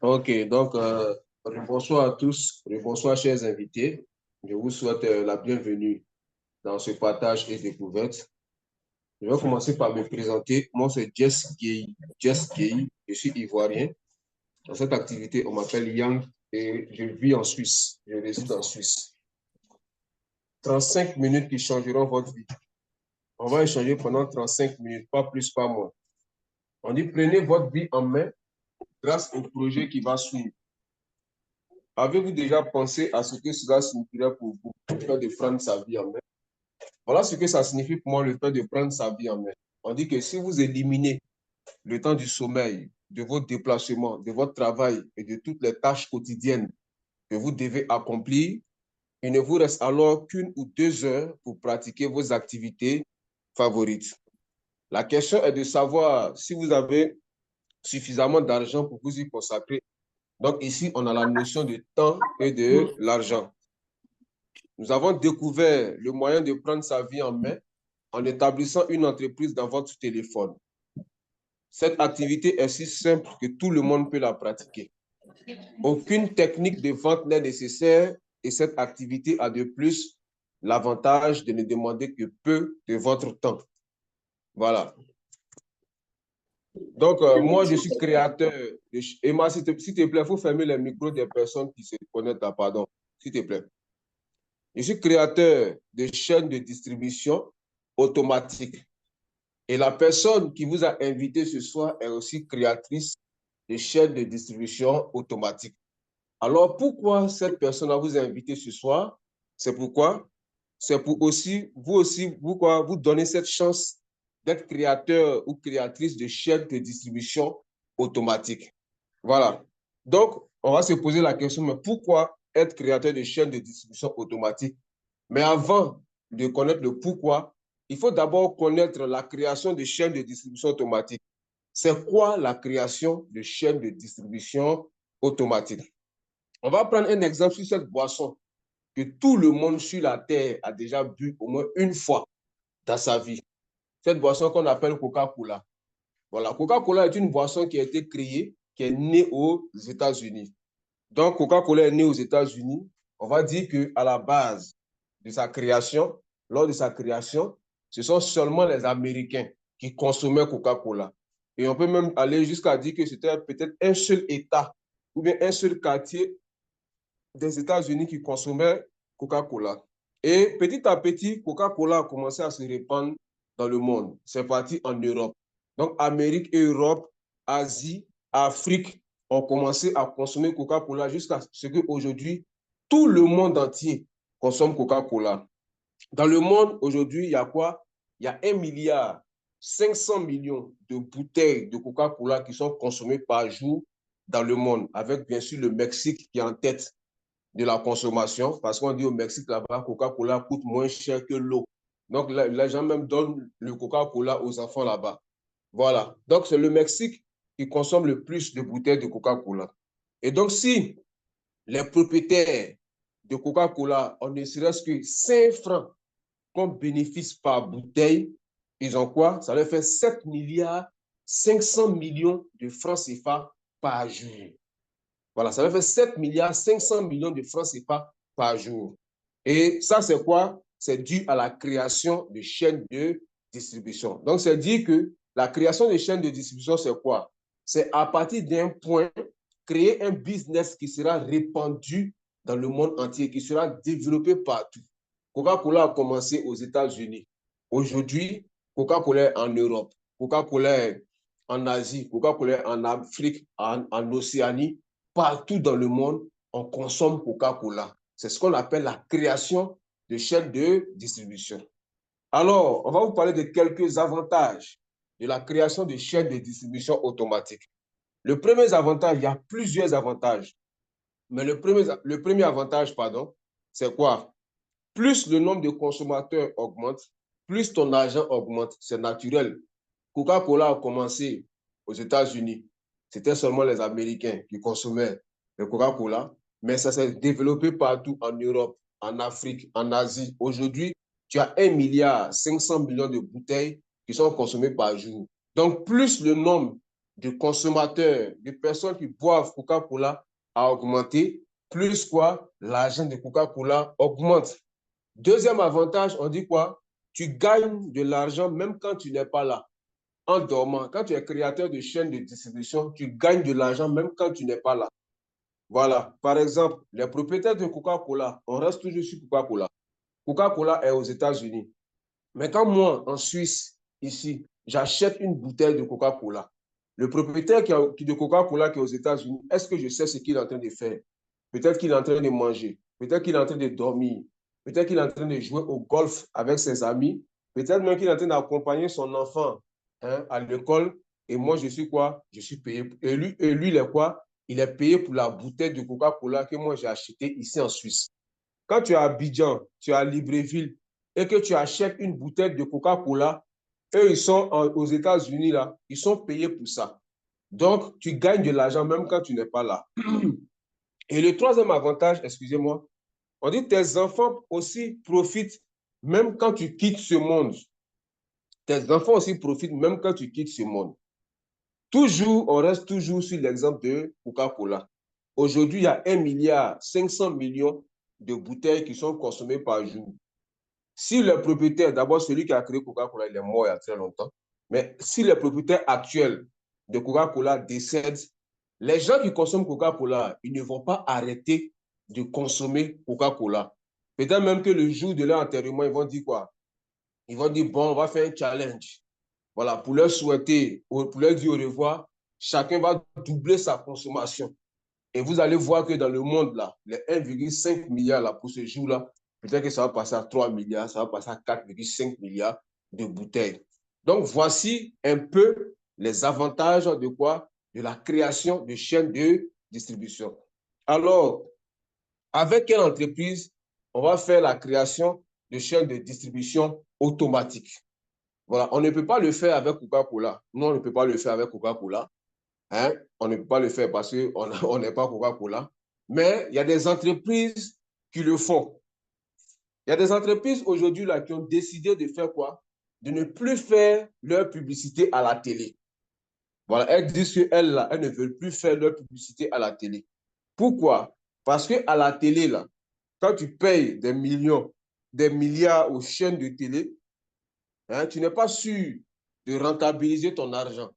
Ok, donc bonsoir à tous, bonsoir chers invités. Je vous souhaite la bienvenue dans ce partage et découverte. Je vais commencer par me présenter. Moi, c'est Jess Gay. Jess Gay, je suis ivoirien. Dans cette activité, on m'appelle Yang et je vis en Suisse. Je réside en Suisse. 35 minutes qui changeront votre vie. On va échanger pendant 35 minutes, pas plus, pas moins. On dit prenez votre vie en main grâce au projet qui va suivre. Avez-vous déjà pensé à ce que cela signifierait pour vous, le fait de prendre sa vie en main? Voilà ce que ça signifie pour moi, le fait de prendre sa vie en main. On dit que si vous éliminez le temps du sommeil, de votre déplacement, de votre travail et de toutes les tâches quotidiennes que vous devez accomplir, il ne vous reste alors qu'une ou 2 heures pour pratiquer vos activités favorites. La question est de savoir si vous avez suffisamment d'argent pour vous y consacrer. Donc ici, on a la notion de temps et de l'argent. Nous avons découvert le moyen de prendre sa vie en main en établissant une entreprise dans votre téléphone. Cette activité est si simple que tout le monde peut la pratiquer. Aucune technique de vente n'est nécessaire et cette activité a de plus l'avantage de ne demander que peu de votre temps. Voilà. Donc, moi, je suis créateur. Emma, s'il te plaît, il faut fermer les micros des personnes qui se connectent là, pardon. S'il te plaît. Je suis créateur de chaînes de distribution automatique. Et la personne qui vous a invité ce soir est aussi créatrice de chaînes de distribution automatique. Alors, pourquoi cette personne a vous invité ce soir? C'est pourquoi? C'est pour aussi, vous donner cette chance d'être créateur ou créatrice de chaînes de distribution automatique. Voilà. Donc, on va se poser la question, mais pourquoi être créateur de chaînes de distribution automatique? Mais avant de connaître le pourquoi, il faut d'abord connaître la création de chaînes de distribution automatique. C'est quoi la création de chaînes de distribution automatique? On va prendre un exemple sur cette boisson que tout le monde sur la Terre a déjà bu au moins une fois dans sa vie. Cette boisson qu'on appelle Coca-Cola. Voilà, Coca-Cola est une boisson qui a été créée, qui est née aux États-Unis. Donc, Coca-Cola est née aux États-Unis. On va dire qu'à la base de sa création, lors de sa création, ce sont seulement les Américains qui consommaient Coca-Cola. Et on peut même aller jusqu'à dire que c'était peut-être un seul État ou bien un seul quartier des États-Unis qui consommaient Coca-Cola. Et petit à petit, Coca-Cola a commencé à se répandre dans le monde. C'est parti en Europe. Donc, Amérique et Europe, Asie, Afrique ont commencé à consommer Coca-Cola jusqu'à ce qu'aujourd'hui, tout le monde entier consomme Coca-Cola. Dans le monde, aujourd'hui, il y a quoi? Il y a 1,5 milliard de bouteilles de Coca-Cola qui sont consommées par jour dans le monde, avec bien sûr le Mexique qui est en tête de la consommation, parce qu'on dit au Mexique, là-bas, Coca-Cola coûte moins cher que l'eau. Donc, les gens même donnent le Coca-Cola aux enfants là-bas. Voilà. Donc, c'est le Mexique qui consomme le plus de bouteilles de Coca-Cola. Et donc, si les propriétaires de Coca-Cola ont ne serait-ce que 5 francs comme bénéfice par bouteille, ils ont quoi? Ça leur fait 7 milliards 500 millions de francs CFA par jour. Voilà, ça fait 7 milliards 500 millions de francs CFA par jour. Et ça, c'est quoi? C'est dû à la création de chaînes de distribution. Donc, c'est dire que la création de chaînes de distribution, c'est quoi? C'est à partir d'un point, créer un business qui sera répandu dans le monde entier, qui sera développé partout. Coca-Cola a commencé aux États-Unis. Aujourd'hui, Coca-Cola est en Europe, Coca-Cola est en Asie, Coca-Cola est en Afrique, en Océanie. Partout dans le monde, on consomme Coca-Cola. C'est ce qu'on appelle la création de chaînes de distribution. Alors, on va vous parler de quelques avantages de la création de chaînes de distribution automatique. Le premier avantage, il y a plusieurs avantages, mais le premier avantage, pardon, c'est quoi? Plus le nombre de consommateurs augmente, plus ton argent augmente. C'est naturel. Coca-Cola a commencé aux États-Unis. C'était seulement les Américains qui consommaient le Coca-Cola, mais ça s'est développé partout en Europe, en Afrique, en Asie. Aujourd'hui, tu as 1,5 milliard de bouteilles qui sont consommées par jour. Donc, plus le nombre de consommateurs, de personnes qui boivent Coca-Cola a augmenté, plus quoi? L'argent de Coca-Cola augmente. Deuxième avantage, on dit quoi? Tu gagnes de l'argent même quand tu n'es pas là, en dormant. Quand tu es créateur de chaîne de distribution, tu gagnes de l'argent même quand tu n'es pas là. Voilà. Par exemple, les propriétaires de Coca-Cola, on reste toujours sur Coca-Cola. Coca-Cola est aux États-Unis. Mais quand moi, en Suisse, ici, j'achète une bouteille de Coca-Cola, le propriétaire de Coca-Cola qui est aux États-Unis, est-ce que je sais ce qu'il est en train de faire? Peut-être qu'il est en train de manger, peut-être qu'il est en train de dormir, peut-être qu'il est en train de jouer au golf avec ses amis, peut-être même qu'il est en train d'accompagner son enfant, hein, à l'école. Et moi, je suis quoi? Je suis payé. Et lui, il est quoi? Il est payé pour la bouteille de Coca-Cola que moi, j'ai achetée ici en Suisse. Quand tu es à Abidjan, tu es à Libreville et que tu achètes une bouteille de Coca-Cola, eux, ils sont aux États-Unis, là, ils sont payés pour ça. Donc, tu gagnes de l'argent même quand tu n'es pas là. Et le troisième avantage, excusez-moi, on dit que tes enfants aussi profitent même quand tu quittes ce monde. Tes enfants aussi profitent même quand tu quittes ce monde. Toujours, on reste toujours sur l'exemple de Coca-Cola. Aujourd'hui, il y a 1,5 milliard de bouteilles qui sont consommées par jour. Si le propriétaire, d'abord celui qui a créé Coca-Cola, il est mort il y a très longtemps, mais si le propriétaire actuel de Coca-Cola décède, les gens qui consomment Coca-Cola, ils ne vont pas arrêter de consommer Coca-Cola. Peut-être même que le jour de leur enterrement, ils vont dire quoi? Ils vont dire, bon, on va faire un challenge. Voilà, pour leur souhaiter, pour leur dire au revoir, chacun va doubler sa consommation. Et vous allez voir que dans le monde, là, les 1,5 milliard là, pour ce jour-là, peut-être que ça va passer à 3 milliards, ça va passer à 4,5 milliards de bouteilles. Donc, voici un peu les avantages de quoi? De la création de chaînes de distribution. Alors, avec quelle entreprise on va faire la création de chaînes de distribution automatiques? Voilà, on ne peut pas le faire avec Coca-Cola. Non, on ne peut pas le faire avec Coca-Cola. Hein? On ne peut pas le faire parce qu'on n'est pas Coca-Cola. Mais il y a des entreprises qui le font. Il y a des entreprises aujourd'hui là qui ont décidé de faire quoi? De ne plus faire leur publicité à la télé. Voilà, elles disent qu'elles là, elles ne veulent plus faire leur publicité à la télé. Pourquoi? Parce qu'à la télé, là, quand tu payes des millions, des milliards aux chaînes de télé, hein, tu n'es pas sûr de rentabiliser ton argent.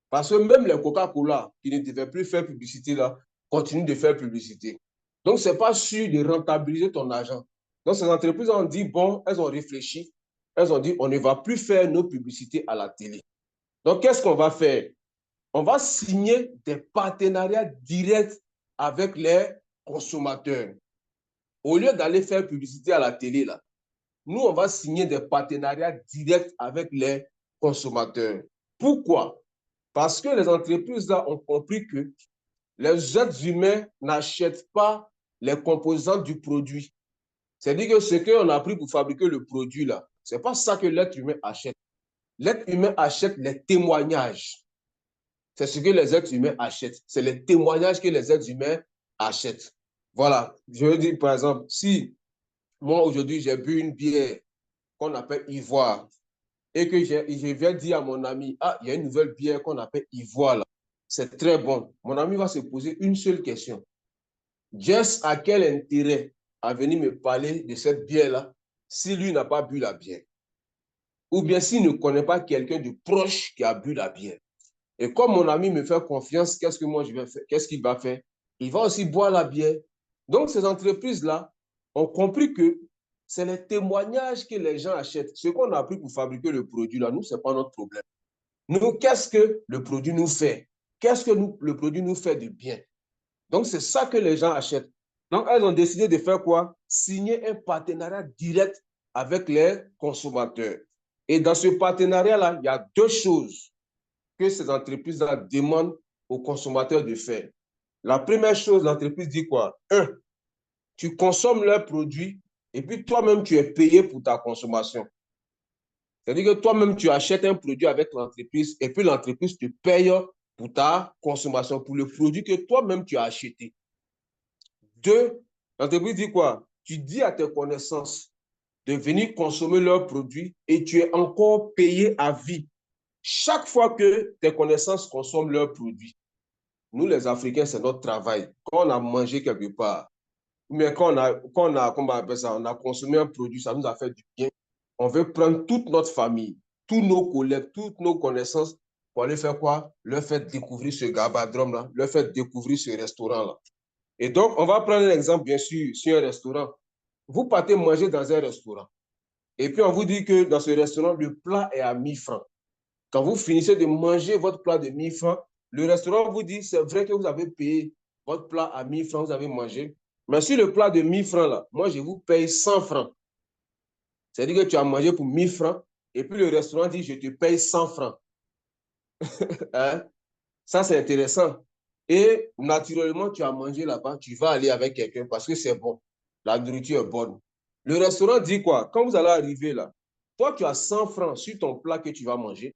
Parce que même les Coca-Cola qui ne devaient plus faire publicité là, continuent de faire publicité. Donc, ce n'est pas sûr de rentabiliser ton argent. Donc, ces entreprises ont dit, bon, elles ont réfléchi, elles ont dit, on ne va plus faire nos publicités à la télé. Donc, qu'est-ce qu'on va faire? On va signer des partenariats directs avec les consommateurs. Au lieu d'aller faire publicité à la télé, là, nous, on va signer des partenariats directs avec les consommateurs. Pourquoi? Parce que les entreprises là ont compris que les êtres humains n'achètent pas les composants du produit. C'est-à-dire que ce qu'on a pris pour fabriquer le produit là, ce n'est pas ça que l'être humain achète. L'être humain achète les témoignages. C'est ce que les êtres humains achètent. C'est les témoignages que les êtres humains achètent. Voilà. Je veux dire, par exemple, si moi aujourd'hui j'ai bu une bière qu'on appelle Ivoire, et que je viens dire à mon ami, ah, il y a une nouvelle bière qu'on appelle Ivoire là. C'est très bon. Mon ami va se poser une seule question. Jess a quel intérêt à venir me parler de cette bière-là si lui n'a pas bu la bière? Ou bien s'il ne connaît pas quelqu'un de proche qui a bu la bière. Et comme mon ami me fait confiance, qu'est-ce que moi je vais faire? Qu'est-ce qu'il va faire? Il va aussi boire la bière. Donc, ces entreprises-là ont compris que c'est les témoignages que les gens achètent. Ce qu'on a pris pour fabriquer le produit, là, nous, ce n'est pas notre problème. Nous, qu'est-ce que le produit nous fait? Qu'est-ce que le produit nous fait de bien? Donc, c'est ça que les gens achètent. Donc, elles ont décidé de faire quoi? Signer un partenariat direct avec les consommateurs. Et dans ce partenariat-là, il y a deux choses que ces entreprises-là demandent aux consommateurs de faire. La première chose, l'entreprise dit quoi? Un, tu consommes leurs produits et puis toi-même, tu es payé pour ta consommation. C'est-à-dire que toi-même, tu achètes un produit avec l'entreprise et puis l'entreprise te paye pour ta consommation, pour le produit que toi-même, tu as acheté. Deux, l'entreprise dit quoi? Tu dis à tes connaissances de venir consommer leurs produits et tu es encore payé à vie. Chaque fois que tes connaissances consomment leurs produits, nous les Africains, c'est notre travail. Quand on a mangé quelque part, mais comment on appelle ça, on a consommé un produit, ça nous a fait du bien. On veut prendre toute notre famille, tous nos collègues, toutes nos connaissances pour aller faire quoi? Leur faire découvrir ce gabadrom-là, leur faire découvrir ce restaurant-là. Et donc, on va prendre un exemple, bien sûr, sur un restaurant. Vous partez manger dans un restaurant. Et puis, on vous dit que dans ce restaurant, le plat est à 1000 francs. Quand vous finissez de manger votre plat de 1000 francs, le restaurant vous dit, c'est vrai que vous avez payé votre plat à 1000 francs, vous avez mangé. Mais sur le plat de 1000 francs, là, moi, je vous paye 100 francs. C'est-à-dire que tu as mangé pour 1000 francs, et puis le restaurant dit, je te paye 100 francs. Hein? Ça, c'est intéressant. Et naturellement, tu as mangé là-bas, tu vas aller avec quelqu'un parce que c'est bon. La nourriture est bonne. Le restaurant dit quoi? Quand vous allez arriver là, toi, tu as 100 francs sur ton plat que tu vas manger,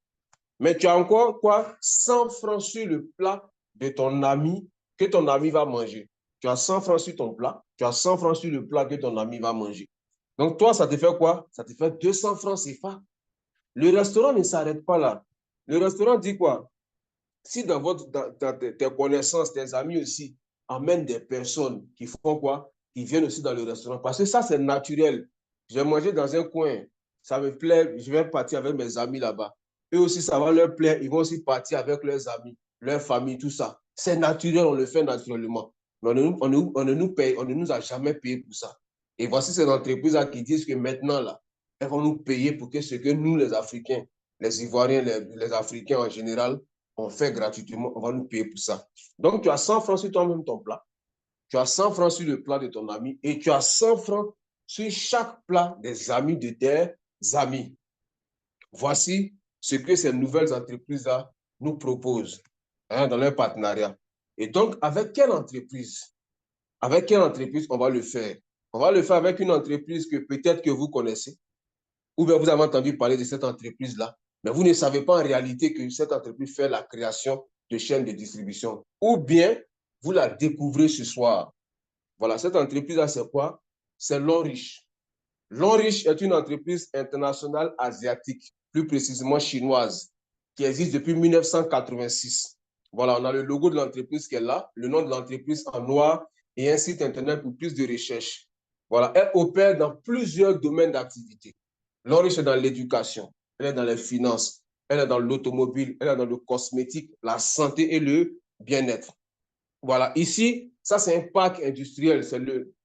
mais tu as encore quoi? 100 francs sur le plat de ton ami que ton ami va manger. Tu as 100 francs sur ton plat, tu as 100 francs sur le plat que ton ami va manger. Donc, toi, ça te fait quoi? Ça te fait 200 francs CFA. Le restaurant ne s'arrête pas là. Le restaurant dit quoi? Si dans tes connaissances, tes amis aussi amènent des personnes qui font quoi? Qui viennent aussi dans le restaurant. Parce que ça, c'est naturel. Je vais manger dans un coin, ça me plaît, je vais partir avec mes amis là-bas. Eux aussi, ça va leur plaire, ils vont aussi partir avec leurs amis, leur famille, tout ça. C'est naturel, on le fait naturellement. Mais on ne nous paye, on ne nous a jamais payé pour ça. Et voici ces entreprises-là qui disent que maintenant, là, elles vont nous payer pour que ce que nous, les Africains, les Ivoiriens, les Africains en général, on fait gratuitement, on va nous payer pour ça. Donc, tu as 100 francs sur toi-même ton plat, tu as 100 francs sur le plat de ton ami et tu as 100 francs sur chaque plat des amis de tes amis. Voici ce que ces nouvelles entreprises-là nous proposent dans leur partenariat. Et donc, avec quelle entreprise? Avec quelle entreprise on va le faire? On va le faire avec une entreprise que peut-être que vous connaissez, ou bien vous avez entendu parler de cette entreprise-là, mais vous ne savez pas en réalité que cette entreprise fait la création de chaînes de distribution. Ou bien vous la découvrez ce soir. Voilà, cette entreprise-là, c'est quoi? C'est Lonrich. Lonrich est une entreprise internationale asiatique, plus précisément chinoise, qui existe depuis 1986. Voilà, on a le logo de l'entreprise qui est là, le nom de l'entreprise en noir et un site internet pour plus de recherches. Voilà, elle opère dans plusieurs domaines d'activité. Lonrich est dans l'éducation, elle est dans les finances, elle est dans l'automobile, elle est dans le cosmétique, la santé et le bien-être. Voilà, ici, ça c'est un parc industriel, c'est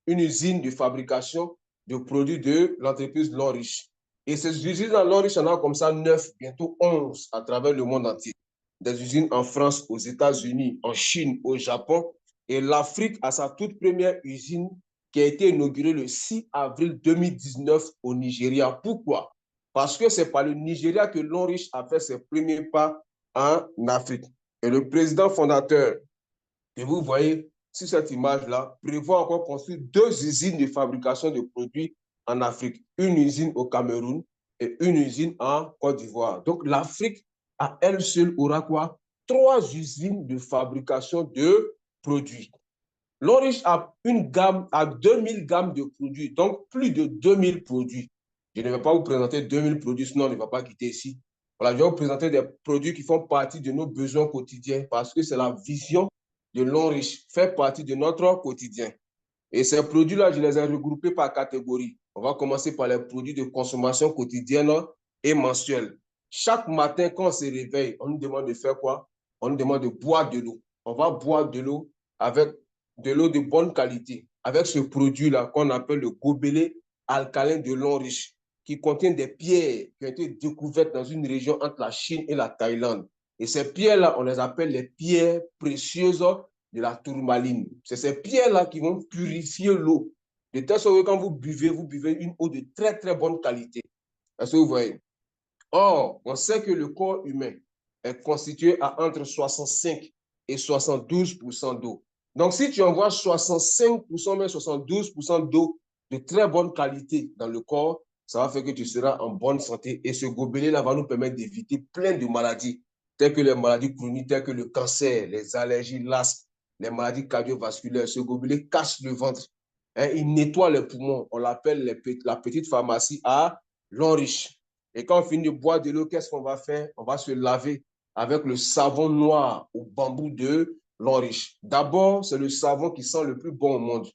une usine de fabrication de produits de l'entreprise Lonrich. Et ces usines à Lonrich, on a comme ça 9, bientôt 11 à travers le monde entier. Des usines en France, aux États-Unis, en Chine, au Japon. Et l'Afrique a sa toute première usine qui a été inaugurée le 6 avril 2019 au Nigeria. Pourquoi? Parce que c'est par le Nigeria que Lonrich a fait ses premiers pas en Afrique. Et le président fondateur que vous voyez sur cette image-là prévoit encore construire 2 usines de fabrication de produits en Afrique. Une usine au Cameroun et une usine en Côte d'Ivoire. Donc l'Afrique, à elle seule, aura quoi? 3 usines de fabrication de produits. Lonrich a une gamme, a 2000 gammes de produits, donc plus de 2000 produits. Je ne vais pas vous présenter 2000 produits, sinon on ne va pas quitter ici. Voilà, je vais vous présenter des produits qui font partie de nos besoins quotidiens parce que c'est la vision de Lonrich, fait partie de notre quotidien. Et ces produits-là, je les ai regroupés par catégorie. On va commencer par les produits de consommation quotidienne et mensuelle. Chaque matin, quand on se réveille, on nous demande de faire quoi? On nous demande de boire de l'eau. On va boire de l'eau avec de l'eau de bonne qualité, avec ce produit-là qu'on appelle le gobelet alcalin de Lonrich, qui contient des pierres qui ont été découvertes dans une région entre la Chine et la Thaïlande. Et ces pierres-là, on les appelle les pierres précieuses de la tourmaline. C'est ces pierres-là qui vont purifier l'eau. De telle sorte que quand vous buvez une eau de très, très bonne qualité. Est-ce que vous voyez? Or, on sait que le corps humain est constitué à entre 65 et 72% d'eau. Donc, si tu envoies 65%, même 72% d'eau de très bonne qualité dans le corps, ça va faire que tu seras en bonne santé. Et ce gobelet-là va nous permettre d'éviter plein de maladies, telles que les maladies chroniques, telles que le cancer, les allergies, l'asthme, les maladies cardiovasculaires. Ce gobelet cache le ventre. Hein, il nettoie les poumons. On l'appelle la petite pharmacie à Lonrich. Et quand on finit de boire de l'eau, qu'est-ce qu'on va faire? On va se laver avec le savon noir au bambou de l'Oriche. D'abord, c'est le savon qui sent le plus bon au monde.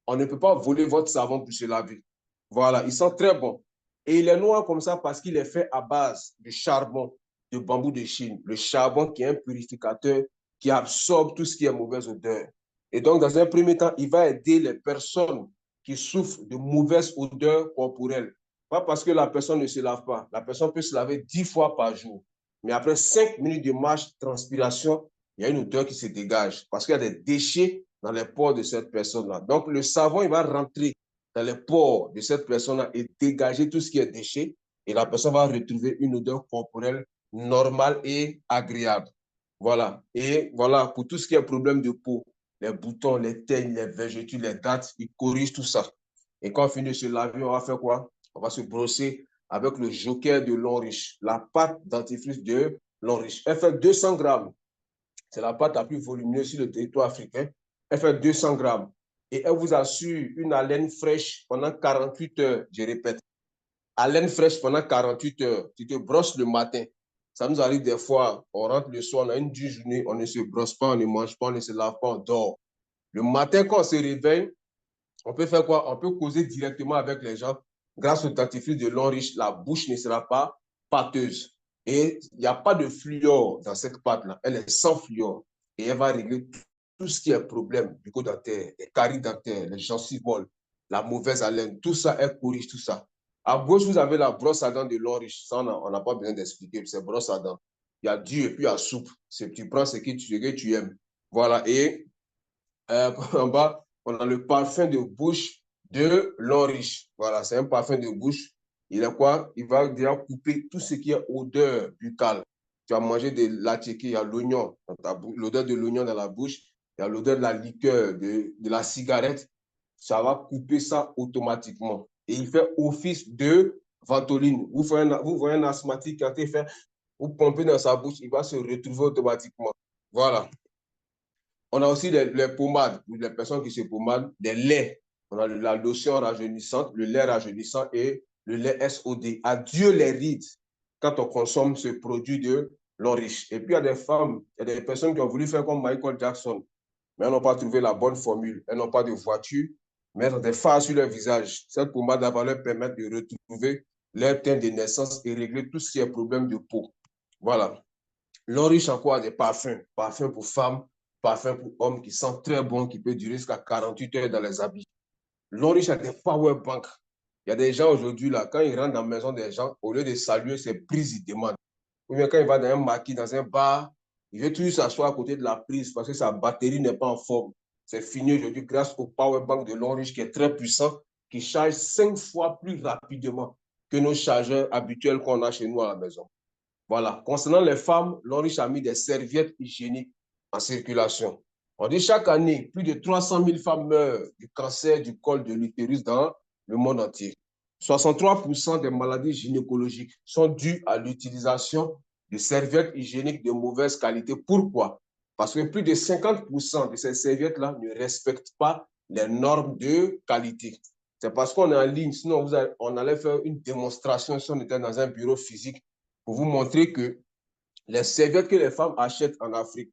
On ne peut pas voler votre savon pour se laver. Voilà, il sent très bon. Et il est noir comme ça parce qu'il est fait à base de charbon, de bambou de Chine. Le charbon qui est un purificateur qui absorbe tout ce qui est mauvaise odeur. Et donc, dans un premier temps, il va aider les personnes qui souffrent de mauvaise odeur corporelle. Pas parce que la personne ne se lave pas. La personne peut se laver 10 fois par jour. Mais après 5 minutes de marche, transpiration, il y a une odeur qui se dégage parce qu'il y a des déchets dans les pores de cette personne-là. Donc, le savon, il va rentrer dans les pores de cette personne-là et dégager tout ce qui est déchet. Et la personne va retrouver une odeur corporelle normale et agréable. Voilà. Et voilà, pour tout ce qui est problème de peau, les boutons, les teignes, les vergetures, les dattes, il corrige tout ça. Et quand on finit de se laver, on va faire quoi? On va se brosser avec le joker de Longriche, la pâte dentifrice de Longriche. Elle fait 200 grammes. C'est la pâte la plus volumineuse sur le territoire africain. Elle fait 200 grammes. Et elle vous assure une haleine fraîche pendant 48 heures. Je répète, haleine fraîche pendant 48 heures. Tu te brosses le matin. Ça nous arrive des fois, on rentre le soir, on a une dure journée, on ne se brosse pas, on ne mange pas, on ne se lave pas, on dort. Le matin, quand on se réveille, on peut faire quoi? On peut causer directement avec les gens. Grâce au dentifrice de Longriche, la bouche ne sera pas pâteuse. Et il n'y a pas de fluor dans cette pâte-là. Elle est sans fluor. Et elle va régler tout ce qui est problème du coup dentaire, les caries dentaires, les gencives molles, la mauvaise haleine. Tout ça, elle corrige tout ça. À gauche, vous avez la brosse à dents de Longriche. Ça, on n'a pas besoin d'expliquer. C'est brosse à dents. Il y a dur et puis il y a soupe. Tu prends ce que tu aimes. Voilà. Et en bas, on a le parfum de bouche de Longriche. Voilà, c'est un parfum de bouche. Il est quoi? Il va déjà couper tout ce qui est odeur buccale. Tu as mangé de l'attiqué, il y a l'oignon, l'odeur de l'oignon dans la bouche, il y a l'odeur de la liqueur, de la cigarette. Ça va couper ça automatiquement. Et il fait office de ventoline. Vous voyez un asthmatique quand il fait, vous pompez dans sa bouche, il va se retrouver automatiquement. Voilà. On a aussi les pommades, pour les personnes qui se pommadent, des laits. On a la lotion rajeunissante, le lait rajeunissant et le lait SOD. Adieu les rides quand on consomme ce produit de Longriche. Et puis, il y a des femmes, il y a des personnes qui ont voulu faire comme Michael Jackson, mais elles n'ont pas trouvé la bonne formule. Elles n'ont pas de voiture, mettre des fards sur leur visage. Cette pommade va leur permettre de retrouver leur teint de naissance et régler tout ce qui est problème de peau. Voilà. Longriche a quoi? Des parfums. Parfums pour femmes, parfums pour hommes qui sentent très bon, qui peut durer jusqu'à 48 heures dans les habits. Longriche a des power banks. Il y a des gens aujourd'hui, là, quand ils rentrent dans la maison des gens, au lieu de saluer, c'est prise, ils demandent. Ou bien quand il va dans un maquis, dans un bar, il veut toujours s'asseoir à côté de la prise parce que sa batterie n'est pas en forme. C'est fini aujourd'hui grâce au power bank de Longriche qui est très puissant, qui charge 5 fois plus rapidement que nos chargeurs habituels qu'on a chez nous à la maison. Voilà. Concernant les femmes, Longriche a mis des serviettes hygiéniques en circulation. On dit chaque année, plus de 300 000 femmes meurent du cancer du col de l'utérus dans le monde entier. 63% des maladies gynécologiques sont dues à l'utilisation de serviettes hygiéniques de mauvaise qualité. Pourquoi? Parce que plus de 50% de ces serviettes-là ne respectent pas les normes de qualité. C'est parce qu'on est en ligne, sinon on allait faire une démonstration si on était dans un bureau physique pour vous montrer que les serviettes que les femmes achètent en Afrique,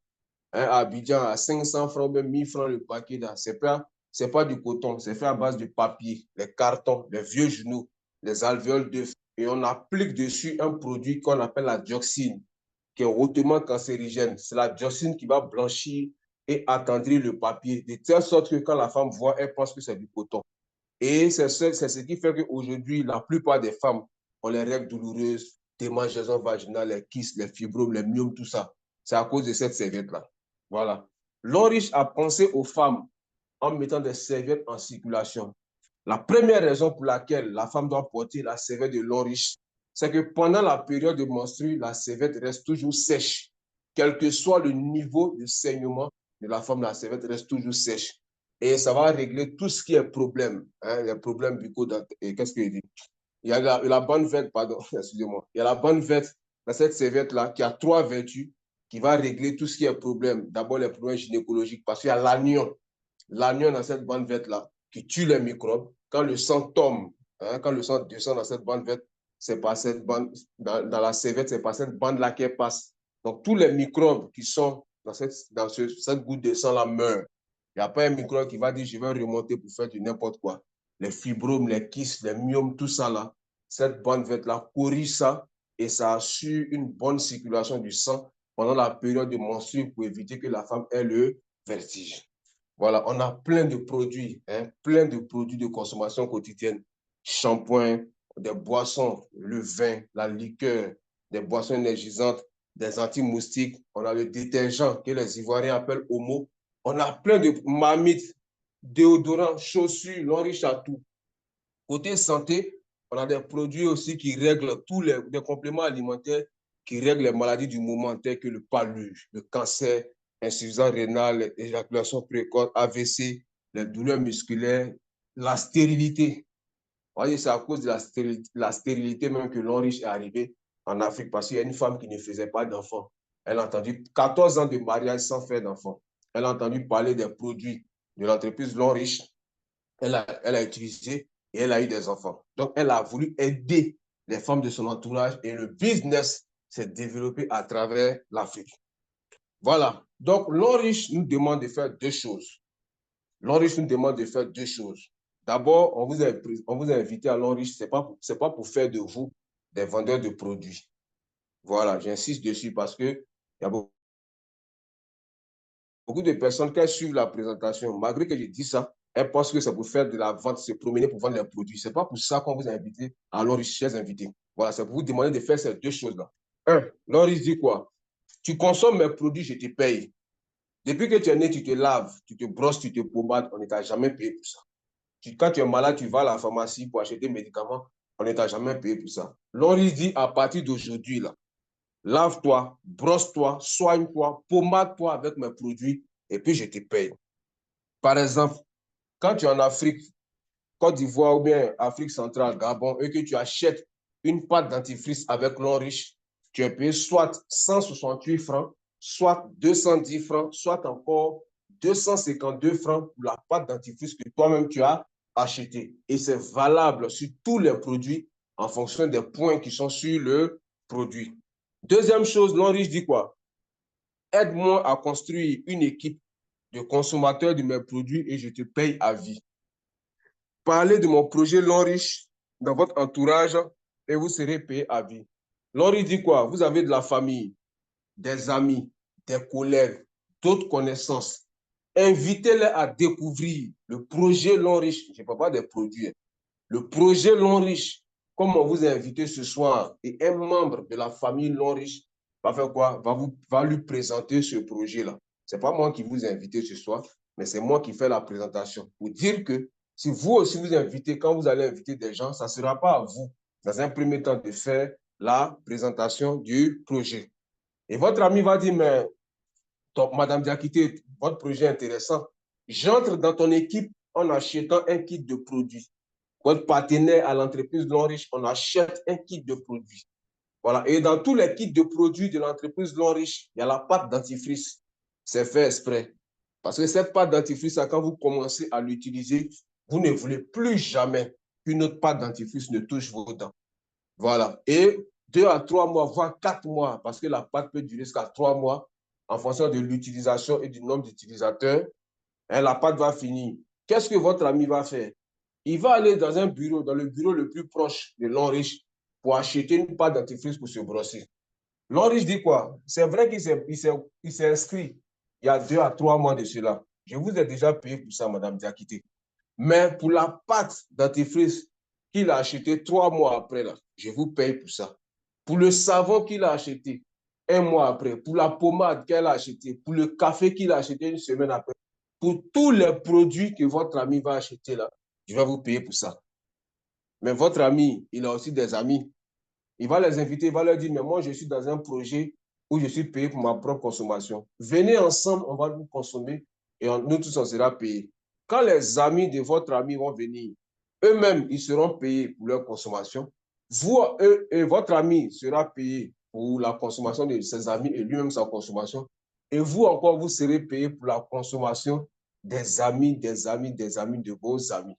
hein, à Abidjan, à 500 francs, même 1000 francs le paquet, c'est pas du coton, c'est fait à base de papier, les cartons, les vieux genoux, les alvéoles d'œufs. Et on applique dessus un produit qu'on appelle la dioxine, qui est hautement cancérigène. C'est la dioxine qui va blanchir et attendrir le papier, de telle sorte que quand la femme voit, elle pense que c'est du coton. Et c'est ce qui fait qu'aujourd'hui, la plupart des femmes ont les règles douloureuses, démangeaisons vaginales, les kystes, les fibromes, les myomes, tout ça. C'est à cause de cette serviette-là. Voilà. Longriche a pensé aux femmes en mettant des serviettes en circulation. La première raison pour laquelle la femme doit porter la serviette de Longriche, c'est que pendant la période de menstru, la serviette reste toujours sèche. Quel que soit le niveau de saignement de la femme, la serviette reste toujours sèche. Et ça va régler tout ce qui est problème, hein, les problèmes bucco-dentaires. Et qu'est-ce qu'il dit? Il y a la bonne verte, pardon, excusez-moi. Il y a la bonne verte dans cette serviette-là qui a 3 vertus qui va régler tout ce qui est problème. D'abord, les problèmes gynécologiques, parce qu'il y a l'anion dans cette bande verte-là qui tue les microbes. Quand le sang tombe, hein, quand le sang descend dans cette bande verte, c'est par cette bande, dans la serviette, c'est par cette bande-là qu'elle passe. Donc, tous les microbes qui sont dans cette goutte de sang-là meurent. Il n'y a pas un microbe qui va dire, je vais remonter pour faire du n'importe quoi. Les fibromes, les kystes, les myomes, tout ça là, cette bande verte-là corrige ça et ça assure une bonne circulation du sang pendant la période de menstrues pour éviter que la femme ait le vertige. Voilà, on a plein de produits, plein de produits de consommation quotidienne. Shampoing, des boissons, le vin, la liqueur, des boissons énergisantes, des anti-moustiques. On a le détergent que les Ivoiriens appellent Omo. On a plein de marmites, déodorants, chaussures, l'enrichissent à tout. Côté santé, on a des produits aussi qui règlent des compléments alimentaires qui règlent les maladies du moment telles que le palu, le cancer, insuffisance rénale, éjaculation précoce, AVC, les douleurs musculaires, la stérilité. Vous voyez, c'est à cause de la stérilité même que l'Enriche est arrivé en Afrique parce qu'il y a une femme qui ne faisait pas d'enfants. Elle a entendu 14 ans de mariage sans faire d'enfants. Elle a entendu parler des produits de l'entreprise L'Enriche. Elle a utilisé et elle a eu des enfants. Donc, elle a voulu aider les femmes de son entourage et le business s'est développé à travers l'Afrique. Voilà. Donc, l'Enriche nous demande de faire deux choses. L'Enriche nous demande de faire deux choses. D'abord, on vous a invité à l'Enriche, ce n'est pas pour faire de vous des vendeurs de produits. Voilà, j'insiste dessus parce qu'il y a beaucoup de personnes qui suivent la présentation, malgré que je dis ça, elles pensent que c'est pour faire de la vente, se promener pour vendre les produits. Ce n'est pas pour ça qu'on vous a invité à l'Enriche, chers invités. Voilà, c'est pour vous demander de faire ces deux choses-là. Un, l'Enriche dit quoi? Tu consommes mes produits, je te paye. Depuis que tu es né, tu te laves, tu te brosses, tu te pommades, on ne t'a jamais payé pour ça. Quand tu es malade, tu vas à la pharmacie pour acheter des médicaments, on ne t'a jamais payé pour ça. L'Enriche dit à partir d'aujourd'hui, là, lave-toi, brosse-toi, soigne-toi, pommade-toi avec mes produits et puis je te paye. Par exemple, quand tu es en Afrique, Côte d'Ivoire ou bien Afrique centrale, Gabon, et que tu achètes une pâte dentifrice avec l'Enriche, tu es payé soit 168 francs, soit 210 francs, soit encore 252 francs pour la pâte dentifrice que toi-même tu as acheté. Et c'est valable sur tous les produits en fonction des points qui sont sur le produit. Deuxième chose, l'Enriche dit quoi? Aide-moi à construire une équipe de consommateurs de mes produits et je te paye à vie. Parlez de mon projet L'Enriche dans votre entourage et vous serez payé à vie. L'Enriche dit quoi? Vous avez de la famille, des amis, des collègues, d'autres connaissances. Invitez-les à découvrir le projet L'Enriche. Je ne parle pas des produits. Le projet L'Enriche, comme on vous a invité ce soir, et un membre de la famille L'Enriche va faire quoi? Va lui présenter ce projet-là. Ce n'est pas moi qui vous ai invité ce soir, mais c'est moi qui fais la présentation pour dire que si vous aussi vous invitez, quand vous allez inviter des gens, ça ne sera pas à vous, dans un premier temps, de faire la présentation du projet. Et votre ami va dire, mais Madame Diakité, votre projet est intéressant. J'entre dans ton équipe en achetant un kit de produits. Votre partenaire à l'entreprise L'Enriche, on achète un kit de produits. Voilà. Et dans tous les kits de produits de l'entreprise L'Enriche, il y a la pâte dentifrice. C'est fait exprès. Parce que cette pâte dentifrice, quand vous commencez à l'utiliser, vous ne voulez plus jamais qu'une autre pâte dentifrice ne touche vos dents. Voilà. Et 2 à 3 mois, voire 4 mois, parce que la pâte peut durer jusqu'à 3 mois en fonction de l'utilisation et du nombre d'utilisateurs, la pâte va finir. Qu'est-ce que votre ami va faire? Il va aller dans un bureau, dans le bureau le plus proche de L'Enriche pour acheter une pâte dentifrice pour se brosser. L'Enriche dit quoi? C'est vrai qu'il s'est inscrit il y a 2 à 3 mois de cela. Je vous ai déjà payé pour ça, Madame Diakité. Mais pour la pâte dentifrice qu'il a acheté 3 mois après, là, je vous paye pour ça. Pour le savon qu'il a acheté 1 mois après, pour la pommade qu'elle a acheté, pour le café qu'il a acheté 1 semaine après, pour tous les produits que votre ami va acheter là, je vais vous payer pour ça. Mais votre ami, il a aussi des amis. Il va les inviter, il va leur dire, mais moi, je suis dans un projet où je suis payé pour ma propre consommation. Venez ensemble, on va nous consommer et nous tous, on sera payés. Quand les amis de votre ami vont venir, eux-mêmes, ils seront payés pour leur consommation. Vous, et votre ami sera payé pour la consommation de ses amis et lui-même sa consommation. Et vous encore, vous serez payé pour la consommation des amis, des amis, des amis de vos amis.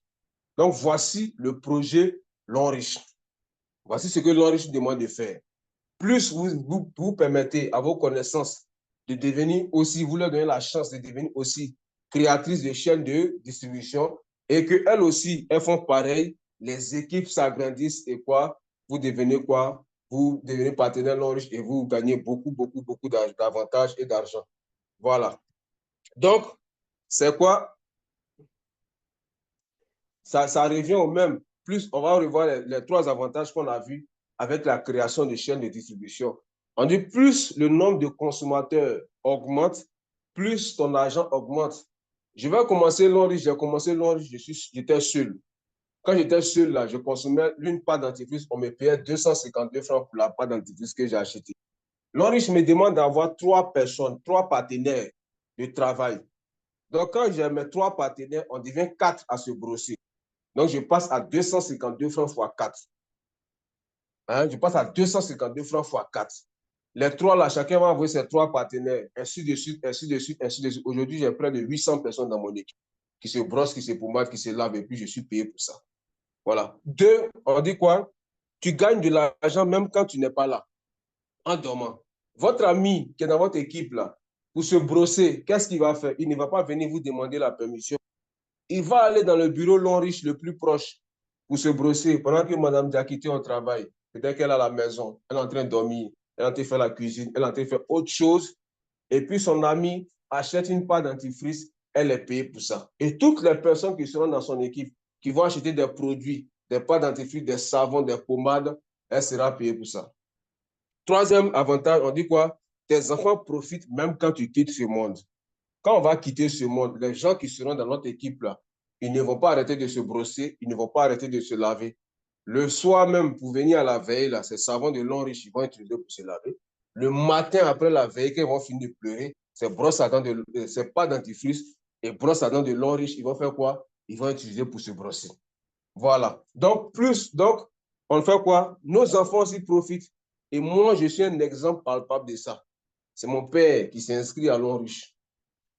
Donc, voici le projet L'Enriche. Voici ce que l'enrichissement demande de faire. Plus vous permettez à vos connaissances de devenir aussi, vous leur donnez la chance de devenir aussi créatrices de chaînes de distribution et qu'elles aussi, elles font pareil, les équipes s'agrandissent et quoi, vous devenez quoi? Vous devenez partenaire non riche et vous gagnez beaucoup, beaucoup, beaucoup d'avantages et d'argent. Voilà. Donc, c'est quoi? Ça revient au même. Plus, on va revoir les trois avantages qu'on a vus avec la création de chaînes de distribution. On dit plus le nombre de consommateurs augmente, plus ton argent augmente. Je vais commencer l'enrichissement, j'ai commencé l'enrichissement, j'étais seul. Quand j'étais seul, là, je consommais une pâte dentifrice, on me payait 252 francs pour la pâte dentifrice que j'ai achetée. L'enrichissement me demande d'avoir trois personnes, trois partenaires de travail. Donc, quand j'ai mes trois partenaires, on devient quatre à se brosser. Donc, je passe à 252 francs fois 4. Hein, je passe à 252 francs fois 4. Les trois là, chacun va envoyer ses trois partenaires, ainsi de suite, ainsi de suite, ainsi de suite. Aujourd'hui, j'ai près de 800 personnes dans mon équipe qui se brossent, qui se pommadent, qui se lavent, et puis je suis payé pour ça. Voilà. Deux, on dit quoi? Tu gagnes de l'argent même quand tu n'es pas là, en dormant. Votre ami qui est dans votre équipe là, pour se brosser, qu'est-ce qu'il va faire? Il ne va pas venir vous demander la permission. Il va aller dans le bureau long riche le plus proche pour se brosser pendant que Mme Diakité au travail. Peut-être qu'elle est à la maison, elle est en train de dormir, elle est en train de faire la cuisine, elle est en train de faire autre chose. Et puis son ami achète une pâte dentifrice, elle est payée pour ça. Et toutes les personnes qui seront dans son équipe, qui vont acheter des produits, des pâtes dentifrice, des savons, des pommades, elle sera payée pour ça. Troisième avantage, on dit quoi? Tes enfants profitent même quand tu quittes ce monde. Quand on va quitter ce monde, les gens qui seront dans notre équipe là, ils ne vont pas arrêter de se brosser, ils ne vont pas arrêter de se laver. Le soir même, pour venir à la veille, là, ces savons de long riche, ils vont utiliser pour se laver. Le matin, après la veille, quand ils vont finir de pleurer, ces brosses à dents, c'est pas dentifrice, et brosses à dents de long riche, ils vont faire quoi? Ils vont utiliser pour se brosser. Voilà. Donc, on fait quoi? Nos enfants aussi profitent. Et moi, je suis un exemple palpable de ça. C'est mon père qui s'est inscrit à long riche.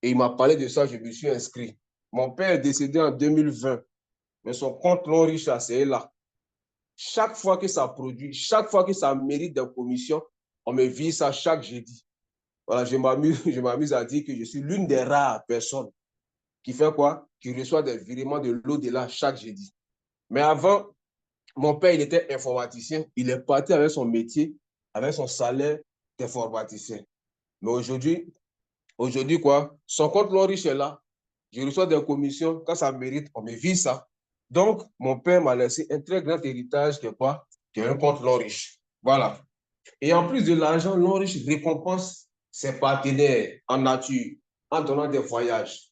Et il m'a parlé de ça, je me suis inscrit. Mon père est décédé en 2020, mais son compte long riche, c'est là. Chaque fois que ça produit, chaque fois que ça mérite des commissions, on me vit ça chaque jeudi. Voilà, je m'amuse à dire que je suis l'une des rares personnes qui fait quoi? Qui reçoit des virements de l'au-delà chaque jeudi. Mais avant, mon père, il était informaticien. Il est parti avec son métier, avec son salaire d'informaticien. Mais aujourd'hui, quoi? Son compte long riche est là. Je reçois des commissions. Quand ça mérite, on me vit ça. Donc, mon père m'a laissé un très grand héritage qui est quoi? Qui est un compte long riche. Voilà. Et en plus de l'argent, long riche récompense ses partenaires en nature, en donnant des voyages.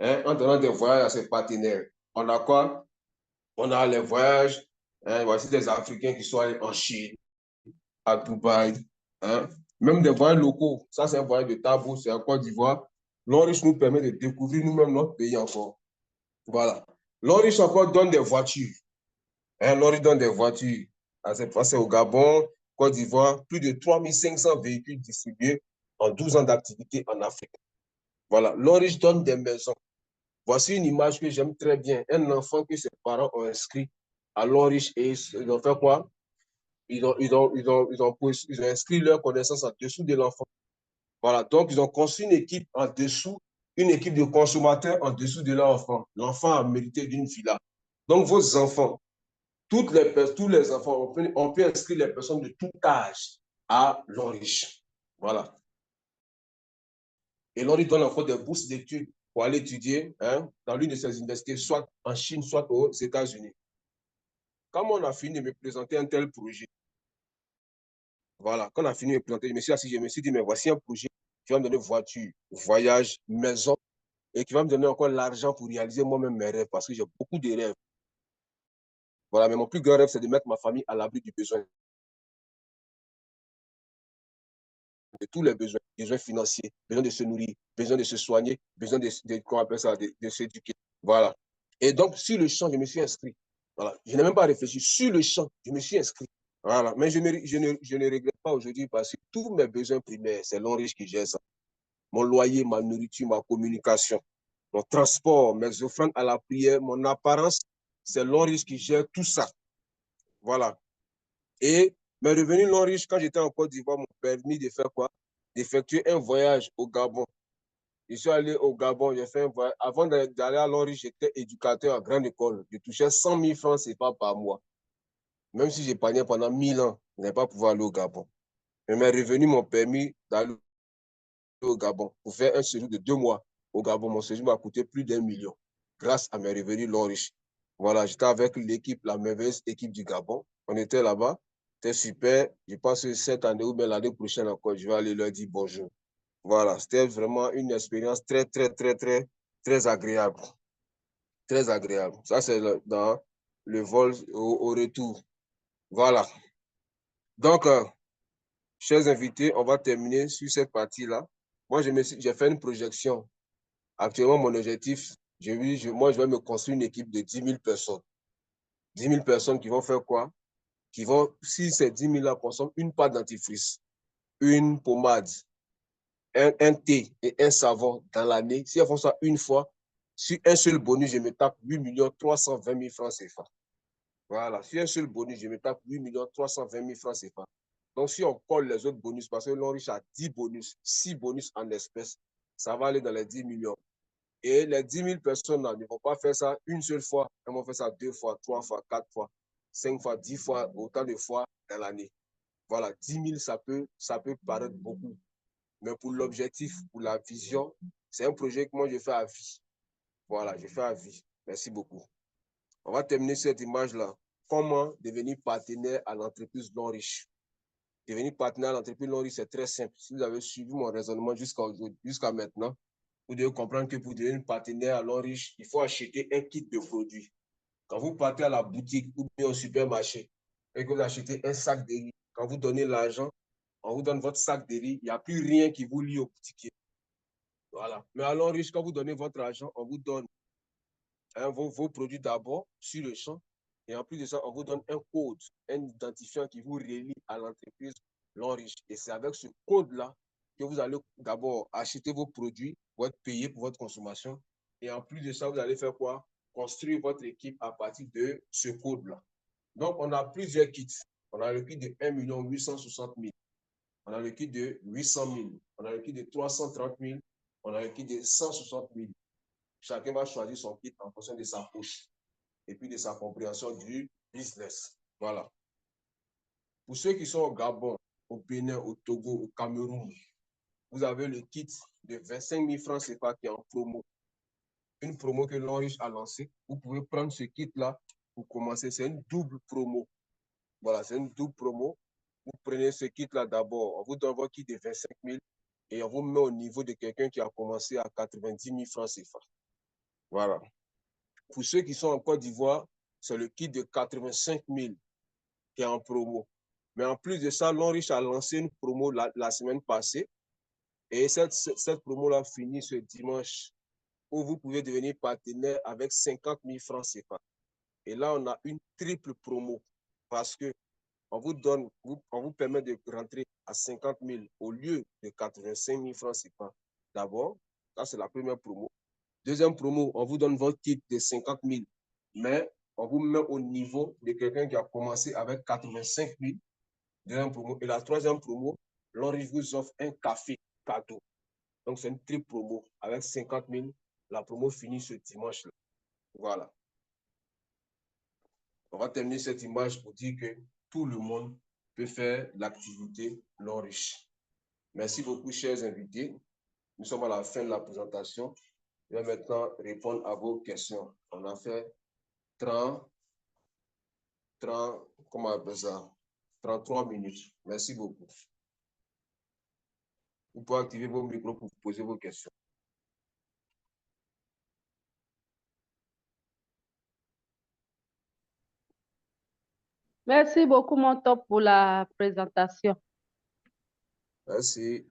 Hein, en donnant des voyages à ses partenaires. On a quoi? On a les voyages. Hein, voici des Africains qui sont allés en Chine, à Dubaï. Hein. Même des voyages locaux. Ça, c'est un voyage de tabou, c'est en Côte d'Ivoire. L'Oriche nous permet de découvrir nous-mêmes notre pays encore. Voilà. L'Oriche encore donne des voitures. Hein, L'Oriche donne des voitures. À cette fois, c'est au Gabon, Côte d'Ivoire, plus de 3500 véhicules distribués en 12 ans d'activité en Afrique. Voilà. L'Oriche donne des maisons. Voici une image que j'aime très bien. Un enfant que ses parents ont inscrit à l'Oriche et ils ont fait quoi? Ils ont inscrit leurs connaissances en dessous de l'enfant. Voilà, donc ils ont construit une équipe en dessous, une équipe de consommateurs en dessous de l'enfant. L'enfant a mérité d'une villa. Donc vos enfants, tous les enfants, on peut inscrire les personnes de tout âge à l'Oriche. Voilà. Et l'Oriche donne encore des bourses d'études pour aller étudier hein, dans l'une de ces universités, soit en Chine, soit aux États-Unis. Quand on a fini de me présenter un tel projet, voilà, quand on a fini de me présenter, je me suis assis, je me suis dit, mais voici un projet qui va me donner voiture, voyage, maison, et qui va me donner encore l'argent pour réaliser moi-même mes rêves, parce que j'ai beaucoup de rêves. Voilà, mais mon plus grand rêve, c'est de mettre ma famille à l'abri du besoin, de tous les besoins, besoins financiers, besoin de se nourrir, besoin de se soigner, besoin qu'on appelle ça, de s'éduquer. Voilà. Et donc, sur le champ, je me suis inscrit. Voilà. Je n'ai même pas réfléchi. Sur le champ, je me suis inscrit. Voilà. Mais je ne regrette pas aujourd'hui parce que tous mes besoins primaires, c'est l'enrichissement qui gère ça. Mon loyer, ma nourriture, ma communication, mon transport, mes offrandes à la prière, mon apparence, c'est l'Oris qui gère tout ça. Voilà. Et mes revenus non riches, quand j'étais en Côte d'Ivoire, m'ont permis de faire quoi? D'effectuer un voyage au Gabon. Je suis allé au Gabon, j'ai fait un voyage. Avant d'aller à Londres, j'étais éducateur à grande école. Je touchais 100 000 francs CFA par mois. Même si j'épargnais pendant 1000 ans, je n'allais pas pouvoir aller au Gabon. Mais mes revenus m'ont permis d'aller au Gabon pour faire un séjour de 2 mois au Gabon. Mon séjour m'a coûté plus d'1 million grâce à mes revenus non riches. Voilà, j'étais avec l'équipe, la merveilleuse équipe du Gabon. On était là-bas. C'était super. Je pense que cette année ou bien l'année prochaine encore, je vais aller leur dire bonjour. Voilà, c'était vraiment une expérience très, très, très, très, très agréable. Très agréable. Ça, c'est dans le vol au retour. Voilà. Donc, chers invités, on va terminer sur cette partie-là. Moi, j'ai fait une projection. Actuellement, mon objectif, moi, je vais me construire une équipe de 10 000 personnes. 10 000 personnes qui vont faire quoi? Qui vont, si ces 10 000-là consomment une pâte dentifrice, une pommade, un thé et un savon dans l'année, si elles font ça une fois, sur un seul bonus, je me tape 8 320 000 francs CFA. Voilà, sur un seul bonus, je me tape 8 320 000 francs CFA. Donc, si on colle les autres bonus, parce que l'on riche à 10 bonus, 6 bonus en espèces, ça va aller dans les 10 millions. Et les 10 000 personnes là, ne vont pas faire ça une seule fois, elles vont faire ça 2 fois, 3 fois, 4 fois, 5 fois, 10 fois, autant de fois dans l'année. Voilà, 10 000, ça peut paraître beaucoup. Mais pour l'objectif, pour la vision, c'est un projet que moi je fais à vie. Voilà, je fais à vie. Merci beaucoup. On va terminer cette image-là. Comment devenir partenaire à l'entreprise non riche? Devenir partenaire à l'entreprise non riche, c'est très simple. Si vous avez suivi mon raisonnement jusqu'à maintenant, vous devez comprendre que pour devenir partenaire à non riche, il faut acheter un kit de produits. Quand vous partez à la boutique ou bien au supermarché et que vous achetez un sac de riz, quand vous donnez l'argent, on vous donne votre sac de riz, il n'y a plus rien qui vous lie au boutiquier. Voilà. Mais à non riche, quand vous donnez votre argent, on vous donne vos produits d'abord sur le champ. Et en plus de ça, on vous donne un code, un identifiant qui vous relie à l'entreprise non riche. Et c'est avec ce code-là que vous allez d'abord acheter vos produits pour être payé pour votre consommation. Et en plus de ça, vous allez faire quoi? Construire votre équipe à partir de ce code-là. Donc, on a plusieurs kits. On a le kit de 1 860 000. On a le kit de 800 000. On a le kit de 330 000. On a le kit de 160 000. Chacun va choisir son kit en fonction de sa poche et puis de sa compréhension du business. Voilà. Pour ceux qui sont au Gabon, au Bénin, au Togo, au Cameroun, vous avez le kit de 25 000 francs CFA qui est en promo. Une promo que l'Enriche a lancée. Vous pouvez prendre ce kit-là pour commencer. C'est une double promo. Voilà, c'est une double promo. Vous prenez ce kit-là d'abord. On vous donne votre kit de 25 000 et on vous met au niveau de quelqu'un qui a commencé à 90 000 francs CFA. Voilà. Pour ceux qui sont en Côte d'Ivoire, c'est le kit de 85 000 qui est en promo. Mais en plus de ça, l'Enriche a lancé une promo la semaine passée. Et cette promo-là finit ce dimanche où vous pouvez devenir partenaire avec 50 000 francs CFA. Et là, on a une triple promo parce que on vous permet de rentrer à 50 000 au lieu de 85 000 francs CFA. D'abord, ça c'est la première promo. Deuxième promo, on vous donne votre kit de 50 000, mais on vous met au niveau de quelqu'un qui a commencé avec 85 000. Deuxième promo. Et la troisième promo, l'Henri vous offre un café cadeau. Donc, c'est une triple promo avec 50 000. La promo finit ce dimanche-là. Voilà. On va terminer cette image pour dire que tout le monde peut faire l'activité non riche. Merci beaucoup, chers invités. Nous sommes à la fin de la présentation. Je vais maintenant répondre à vos questions. On a fait 30, comment on appelle ça? 33 minutes. Merci beaucoup. Vous pouvez activer vos micros pour poser vos questions. Merci beaucoup, mon top, pour la présentation. Merci.